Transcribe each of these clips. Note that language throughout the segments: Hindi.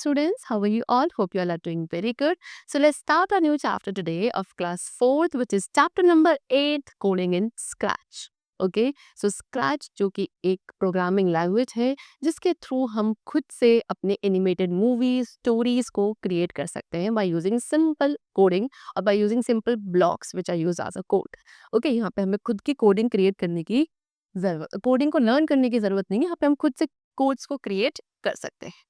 students. How are you all? Hope you all are doing very good. So let's start a new chapter today of class 4th, which is chapter number 8, coding in Scratch. Okay so scratch जो कि एक प्रोग्रामिंग लैंग्वेज है जिसके थ्रू हम खुद से अपने एनिमेटेड मूवीज स्टोरीज को क्रिएट कर सकते हैं बाय यूजिंग सिंपल कोडिंग और by using simple blocks which are use as a code. Okay, यहाँ पे हमें खुद की कोडिंग क्रिएट करने की जरूरत, कोडिंग को लर्न करने की जरूरत नहीं है. यहाँ पे हम खुद से कोड्स को क्रिएट कर सकते हैं.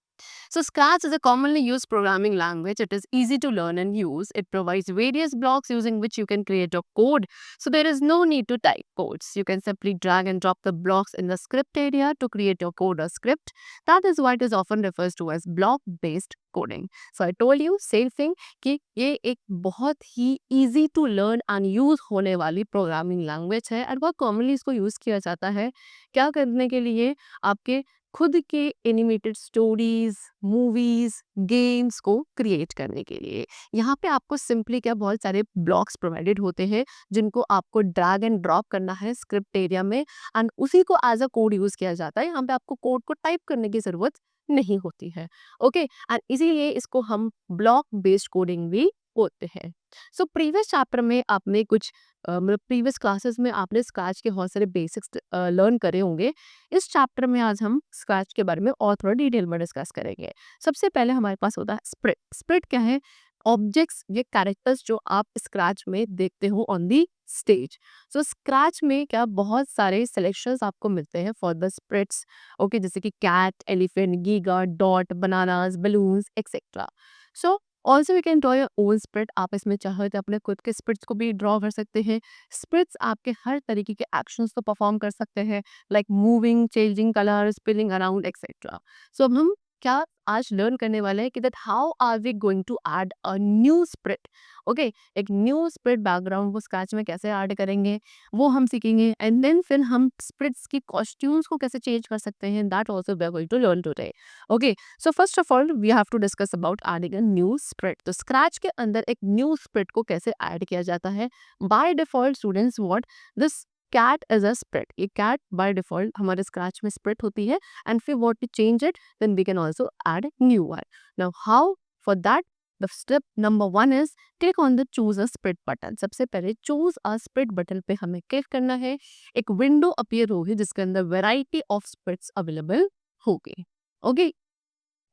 So Scratch is a commonly used programming language. It is easy to learn and use. It provides various blocks using which you can create a code. So there is no need to type codes. You can simply drag and drop the blocks in the script area to create your code or script. That is why it is often refers to as block-based coding. So I told you same thing कि ये एक बहुत ही easy to learn and use होने वाली programming language है और बहुत commonly इसको use किया जाता है क्या करने के लिए, आपके खुद के एनिमेटेड स्टोरीज मूवीज गेम्स को क्रिएट करने के लिए. यहाँ पे आपको सिंपली क्या बहुत सारे ब्लॉक्स प्रोवाइडेड होते हैं जिनको आपको ड्रैग एंड ड्रॉप करना है स्क्रिप्ट एरिया में एंड उसी को एज अ कोड यूज किया जाता है. यहाँ पे आपको कोड को टाइप करने की जरूरत नहीं होती है. ओके एंड इसीलिए इसको हम ब्लॉक बेस्ड कोडिंग भी बोलते हैं. सो प्रीवियस चैप्टर में आपने कुछ मतलब प्रीवियस क्लासेस में आपने स्क्रैच के बहुत सारे बेसिक्स लर्न करे होंगे. इस चैप्टर में आज हम स्क्रैच के बारे में और थोड़ा डिटेल में डिस्कस करेंगे. सबसे पहले हमारे पास होता है स्प्रिट. स्प्रिट क्या है? ऑब्जेक्ट्स, ये कैरेक्टर्स जो आप स्क्रैच में देखते हो on the stage. So scratch में क्या बहुत सारे सिलेक्शंस आपको मिलते हैं फॉर द स्प्रिट्स. ओके, जैसे कि cat, elephant, giga, dot, bananas, balloons etcetera. So also you can draw your own sprite. आप इसमें चाहो तो अपने खुद के स्प्रिट्स को भी ड्रॉ कर सकते हैं. स्प्रिट्स आपके हर तरीके के एक्शंस को परफॉर्म कर सकते हैं like moving, changing colour, spinning around etcetera. So अब हम क्या आज लर्न करने वाले हैं कि that how are we going to add a new sprite. Okay, एक न्यू स्प्रिट बैकग्राउंड को स्क्रैच में कैसे ऐड करेंगे वो हम सीखेंगे. एंड देन फिर हम स्प्रिट्स की कॉस्ट्यूम्स को कैसे चेंज कर सकते हैं, that also we are going to learn today. Okay, so first of all we have to discuss about adding a new sprite. तो स्क्रैच के अंदर एक न्यू स्प्रिट को कैसे ऐड किया जाता है. By default students what this cat is a sprite. ये कैट बाय डिफॉल्ट हमारे स्क्रैच में स्प्रिट होती है एंड फिर what to change it then we can also add new one. Now how for that the step number 1 is click on the choose a split button. सबसे पहले choose a split button पे हमें क्लिक करना है. एक विंडो अपीयर होगी जिसके अंदर वैरायटी ऑफ स्प्रिट्स अवेलेबल होगी. Okay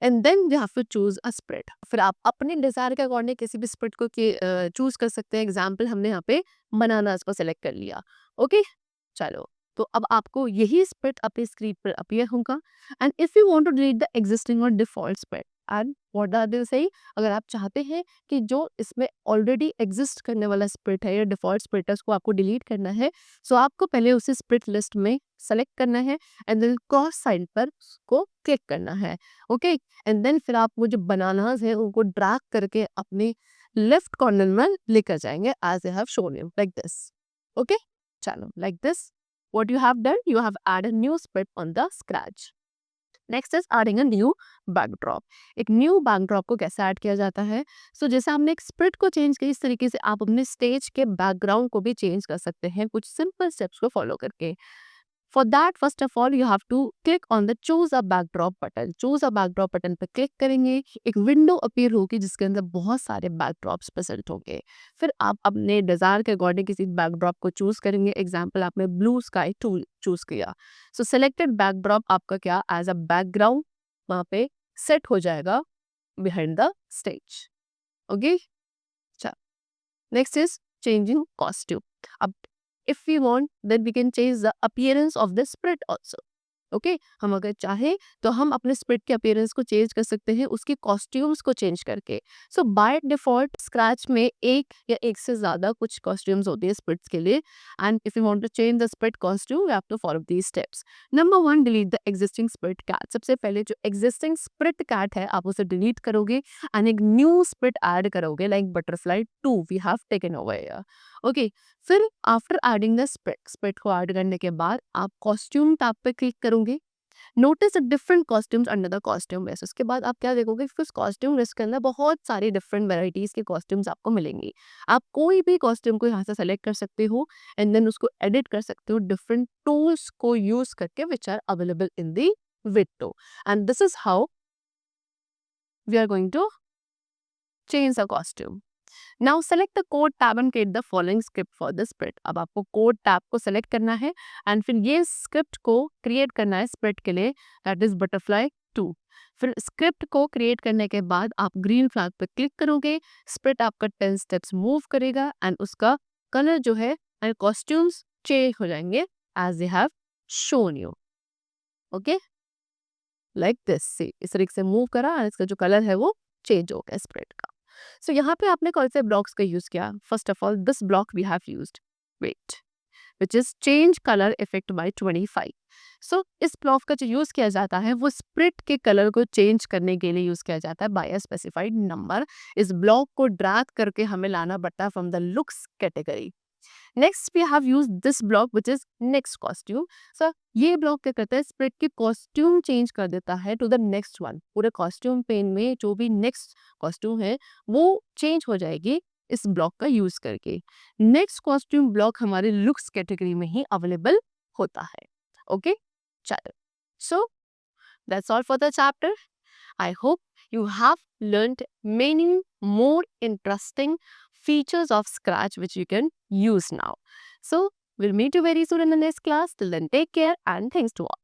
and then you have to choose a sprite. फिर आप अपने डिजायर के अकॉर्डिंग किसी भी स्प्रिट को चूज कर सकते हैं. एग्जाम्पल हमने यहाँ पे बनानास को सिलेक्ट कर लिया. ओके चलो, तो अब आपको यही स्प्रिट अपनी स्क्रीन पर अपीयर होगा. And if you want to delete the existing और default sprite and what are they saying, अगर आप चाहते हैं कि जो इसमें ऑलरेडी एग्जिस्ट करने वाला स्प्रिट है या डिफॉल्ट स्प्रिट है उसको आपको डिलीट करना है, सो आपको पहले उसे स्प्रिट लिस्ट में सेलेक्ट करना है एंड देन क्रॉस साइड पर उसको क्लिक करना है. ओके एंड देन फिर आप वो जो बनानास है उनको ड्रैग करके अपने लेफ्ट कॉर्नर में लेकर जाएंगे as I have shown you like this. Okay चलो, like this what you have done, you have added new split on the scratch. Next is adding a new backdrop. एक न्यू बैकड्रॉप को कैसे ऐड किया जाता है. सो जैसे हमने एक स्प्रिट को चेंज किया इस तरीके से आप अपने स्टेज के बैकग्राउंड को भी चेंज कर सकते हैं कुछ सिंपल स्टेप्स को फॉलो करके. For that, first of all, you have to click on the choose a backdrop button. choose a backdrop button पे क्लिक करेंगे, एक विंडो अपीयर होगी जिसके अंदर बहुत सारे बैकड्रॉप्स प्रेजेंट होंगे. फिर आप अपने डिजायर के अकॉर्डिंग किसी बैकड्रॉप को चूज करेंगे. एग्जाम्पल आपने ब्लू स्काई टूल चूज किया. सो सेलेक्टेड बैकड्रॉप आपका क्या एज अ बैकग्राउंड वहाँ पे सेट हो जाएगा बिहाइंड द स्टेज. ओके चल, नेक्स्ट इज चेंजिंग कॉस्ट्यूम. अब if we want then we can change the appearance of the spread also. Okay हम अगर चाहे तो हम अपने स्प्रिट के अपीयरेंस को चेंज कर सकते हैं उसकी कॉस्ट्यूम्स को चेंज करके. सो बाय डिफॉल्ट स्क्रैच में एक या एक से ज़्यादा कुछ कॉस्ट्यूम्स होती है स्प्रिट्स के लिए. And if you want to change the sprite costume you have to follow these steps. Number 1, delete the existing sprite cat. सबसे पहले जो एग्जिस्टिंग स्प्रिट कैट है आप उसे डिलीट करोगे एंड एक न्यू स्प्रिट ऐड करोगे like butterfly 2 we have taken over. Okay फिर आफ्टर एडिंग द स्प्रिट को ऐड करने के बाद आप कॉस्ट्यूम टैब पे क्लिक करोगे. Notice different costumes under the costume list. उसके बाद आप क्या देखोगे कि उस कॉस्ट्यूम लिस्ट के अंदर बहुत सारी डिफरेंट वेराइटीज के कॉस्ट्यूम्स आपको मिलेंगी. आप कोई भी कॉस्ट्यूम को यहाँ से सेलेक्ट कर सकते हो एंड देन उसको एडिट कर सकते हो डिफरेंट टूल्स को यूज करके which are available in the window. And this is how we are going to change the costume. Now select the code tab and create the following script for the spread. अब आपको code tab को select करना है and फिर ये script को create करना है spread के लिए, that is butterfly 2. फिर script को create करने के बाद आप green flag पे click करोगे, spread आपका 10 steps move करेगा and उसका color जो है and costumes change हो जाएंगे as they have shown you. Okay? Like this. See, इस तरीके से move करा और इसका जो color है वो change हो गया spread का. So यहाँ पे आपने कौन से blocks का use किया? First of all, this block we have used. Wait. Which is change color effect by 25. So इस block का जो use किया जाता है वो spread के color को change करने के लिए use किया जाता है by a specified number. इस block को drag करके हमें लाना पड़ता है from the looks category. Next we have used this block which is next costume. So ये block क्या करता है, spread के costume change कर देता है to the next one. पूरे costume pane में जो भी next costume है वो change हो जाएगी इस block का use करके. Next costume block हमारे looks category में ही available होता है. Okay? चलो. So that's all for the chapter. I hope you have learned many more interesting features of Scratch which you can use now. So, we'll meet you very soon in the next class. Till then, take care and thanks to all.